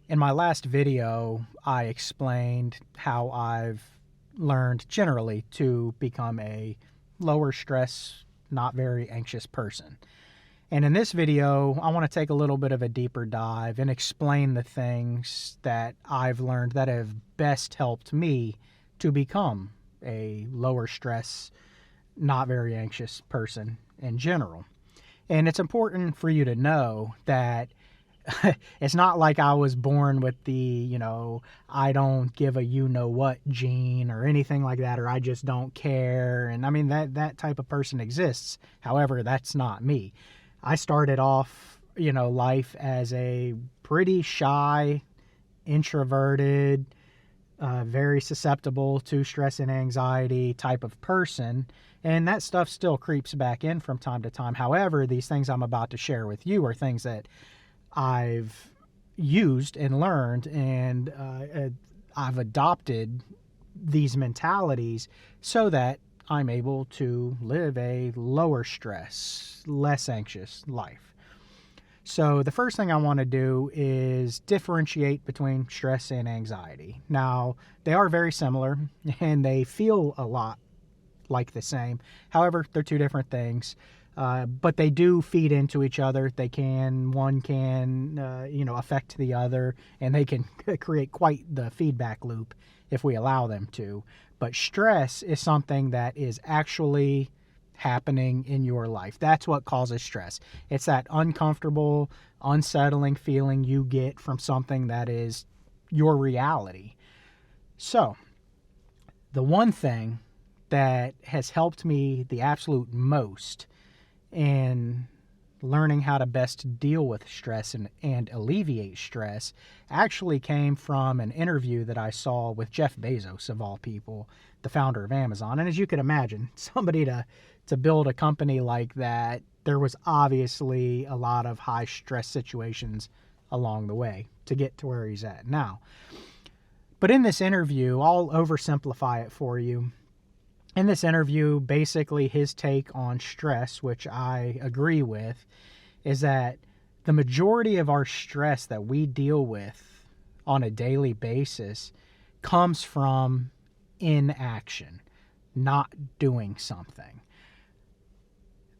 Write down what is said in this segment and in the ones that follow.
In my last video, I explained how I've learned generally to become a lower stress, not very anxious person. And in this video, I want to take a little bit of a deeper dive and explain the things that I've learned that have best helped me to become a lower stress, not very anxious person in general. And it's important for you to know that it's not like I was born with the, I don't give a what gene or anything like that, or I just don't care. And I mean, that type of person exists. However, that's not me. I started off, life as a pretty shy, introverted, very susceptible to stress and anxiety type of person. And that stuff still creeps back in from time to time. However, these things I'm about to share with you are things that I've used and learned, and I've adopted these mentalities so that I'm able to live a lower stress, less anxious life. So the first thing I want to do is differentiate between stress and anxiety. Now, they are very similar and they feel a lot like the same. However, they're two different things. But they do feed into each other. One can affect the other, and they can create quite the feedback loop if we allow them to. But stress is something that is actually happening in your life. That's what causes stress. It's that uncomfortable, unsettling feeling you get from something that is your reality. So, the one thing that has helped me the absolute most in learning how to best deal with stress and alleviate stress actually came from an interview that I saw with Jeff Bezos, of all people, the founder of Amazon. And as you can imagine, somebody to build a company like that, there was obviously a lot of high stress situations along the way to get to where he's at now. But in this interview, I'll oversimplify it for you. In this interview, basically his take on stress, which I agree with, is that the majority of our stress that we deal with on a daily basis comes from inaction, not doing something.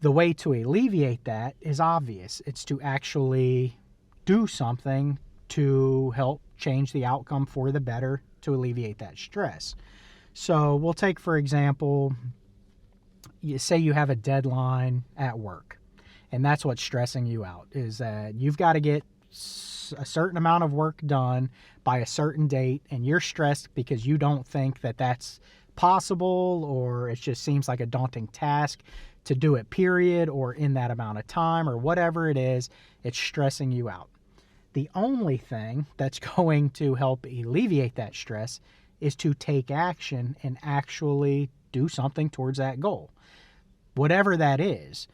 The way to alleviate that is obvious. It's to actually do something to help change the outcome for the better to alleviate that stress. So we'll take, for example, say you have a deadline at work, and that's what's stressing you out, is that you've got to get a certain amount of work done by a certain date, and you're stressed because you don't think that that's possible, or it just seems like a daunting task to do it, period, or in that amount of time, or whatever it is, it's stressing you out. The only thing that's going to help alleviate that stress is to take action and actually do something towards that goal, whatever that is.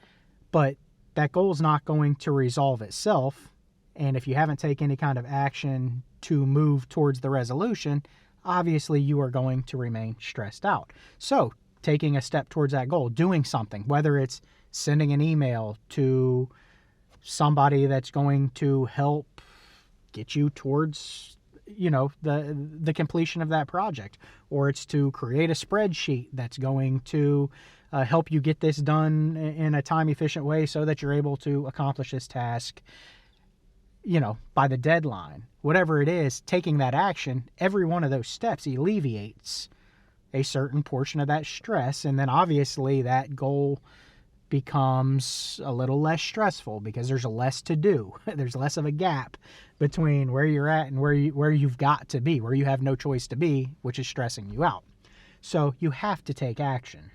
But that goal is not going to resolve itself. And if you haven't taken any kind of action to move towards the resolution, obviously you are going to remain stressed out. So taking a step towards that goal, doing something, whether it's sending an email to somebody that's going to help get you towards the completion of that project, or it's to create a spreadsheet that's going to help you get this done in a time efficient way so that you're able to accomplish this task by the deadline. Whatever it is, taking that action, every one of those steps alleviates a certain portion of that stress, and then obviously that goal becomes a little less stressful because there's less to do. There's less of a gap between where you're at and where you've got to be, where you have no choice to be, which is stressing you out. So you have to take action.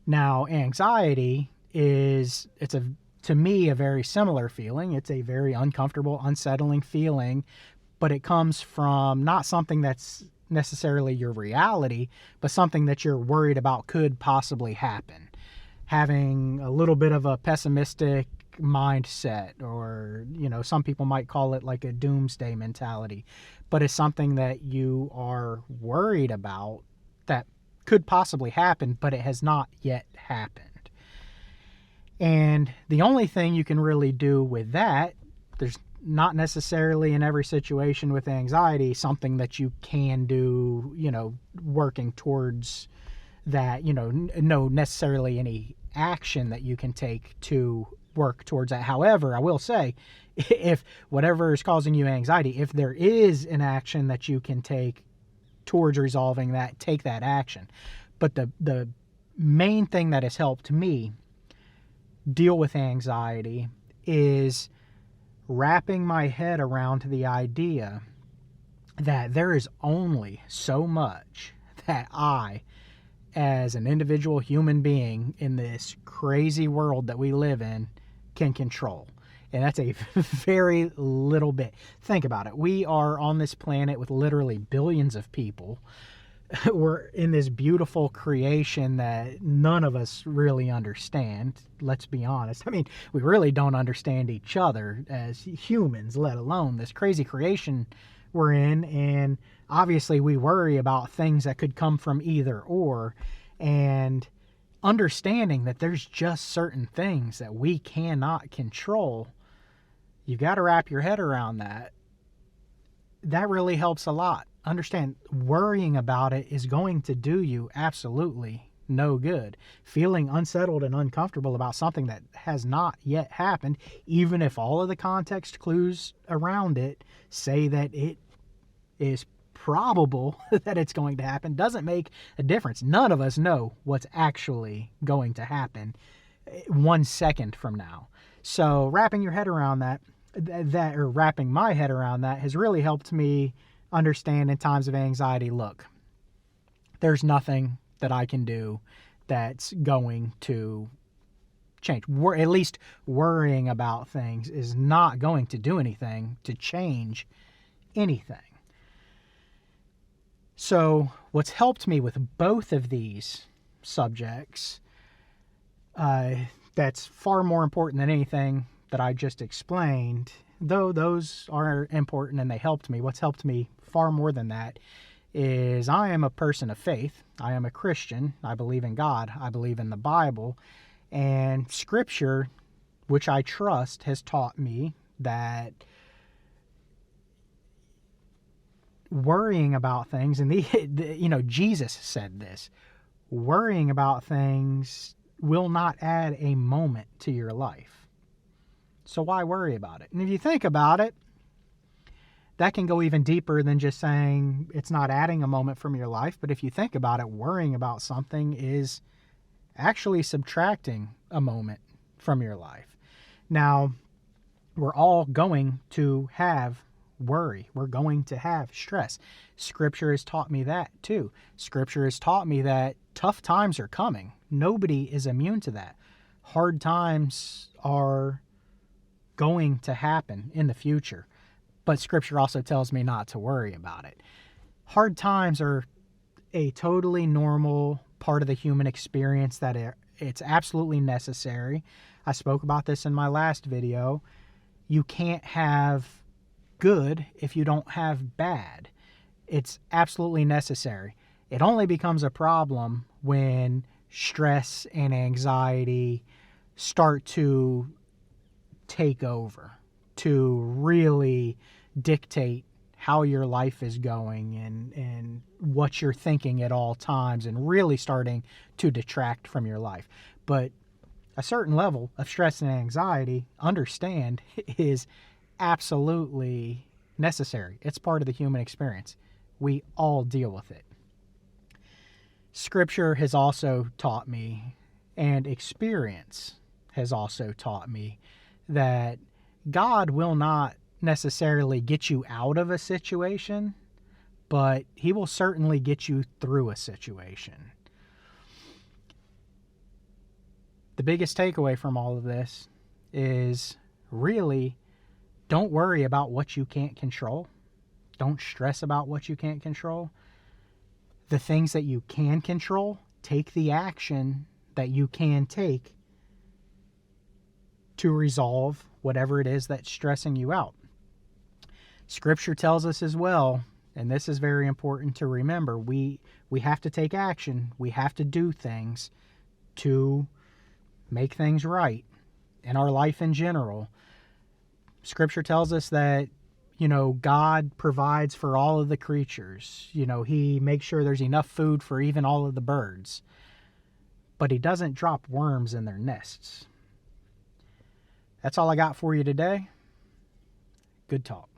Now, anxiety to me, a very similar feeling. It's a very uncomfortable, unsettling feeling, but it comes from not something that's necessarily your reality, but something that you're worried about could possibly happen. Having a little bit of a pessimistic mindset, or some people might call it like a doomsday mentality, but it's something that you are worried about that could possibly happen, but it has not yet happened. And the only thing you can really do with that, there's not necessarily in every situation with anxiety something that you can do, working towards that, no necessarily any action that you can take to work towards that. However, I will say, if whatever is causing you anxiety, if there is an action that you can take towards resolving that, take that action. But the main thing that has helped me deal with anxiety is wrapping my head around the idea that there is only so much that I, as an individual human being in this crazy world that we live in, can control. And that's a very little bit. Think about it. We are on this planet with literally billions of people. We're in this beautiful creation that none of us really understand. Let's be honest. I mean, we really don't understand each other as humans, let alone this crazy creation we're in. And obviously we worry about things that could come from either or. And understanding that there's just certain things that we cannot control, you got to wrap your head around that. That really helps a lot. Understand, worrying about it is going to do you absolutely no good. Feeling unsettled and uncomfortable about something that has not yet happened, even if all of the context clues around it say that it is probable that it's going to happen, doesn't make a difference. None of us know what's actually going to happen 1 second from now. So wrapping your head around wrapping my head around that has really helped me understand in times of anxiety, look, there's nothing that I can do that's going to change. At least worrying about things is not going to do anything to change anything. So what's helped me with both of these subjects, that's far more important than anything that I just explained, though those are important and they helped me. What's helped me far more than that is I am a person of faith. I am a Christian. I believe in God. I believe in the Bible. And Scripture, which I trust, has taught me that worrying about things, and Jesus said this, worrying about things will not add a moment to your life. So why worry about it? And if you think about it, that can go even deeper than just saying it's not adding a moment from your life. But if you think about it, worrying about something is actually subtracting a moment from your life. Now, we're all going to have worry. We're going to have stress. Scripture has taught me that too. Scripture has taught me that tough times are coming. Nobody is immune to that. Hard times are going to happen in the future. But Scripture also tells me not to worry about it. Hard times are a totally normal part of the human experience, that it's absolutely necessary. I spoke about this in my last video. You can't have good if you don't have bad. It's absolutely necessary. It only becomes a problem when stress and anxiety start to take over, to really dictate how your life is going and what you're thinking at all times, and really starting to detract from your life. But a certain level of stress and anxiety, understand, is absolutely necessary. It's part of the human experience. We all deal with it. Scripture has also taught me, and experience has also taught me, that God will not necessarily get you out of a situation, but He will certainly get you through a situation. The biggest takeaway from all of this is really, don't worry about what you can't control. Don't stress about what you can't control. The things that you can control, take the action that you can take to resolve whatever it is that's stressing you out. Scripture tells us as well, and this is very important to remember, we have to take action. We have to do things to make things right in our life in general. Scripture tells us that, God provides for all of the creatures. He makes sure there's enough food for even all of the birds. But he doesn't drop worms in their nests. That's all I got for you today. Good talk.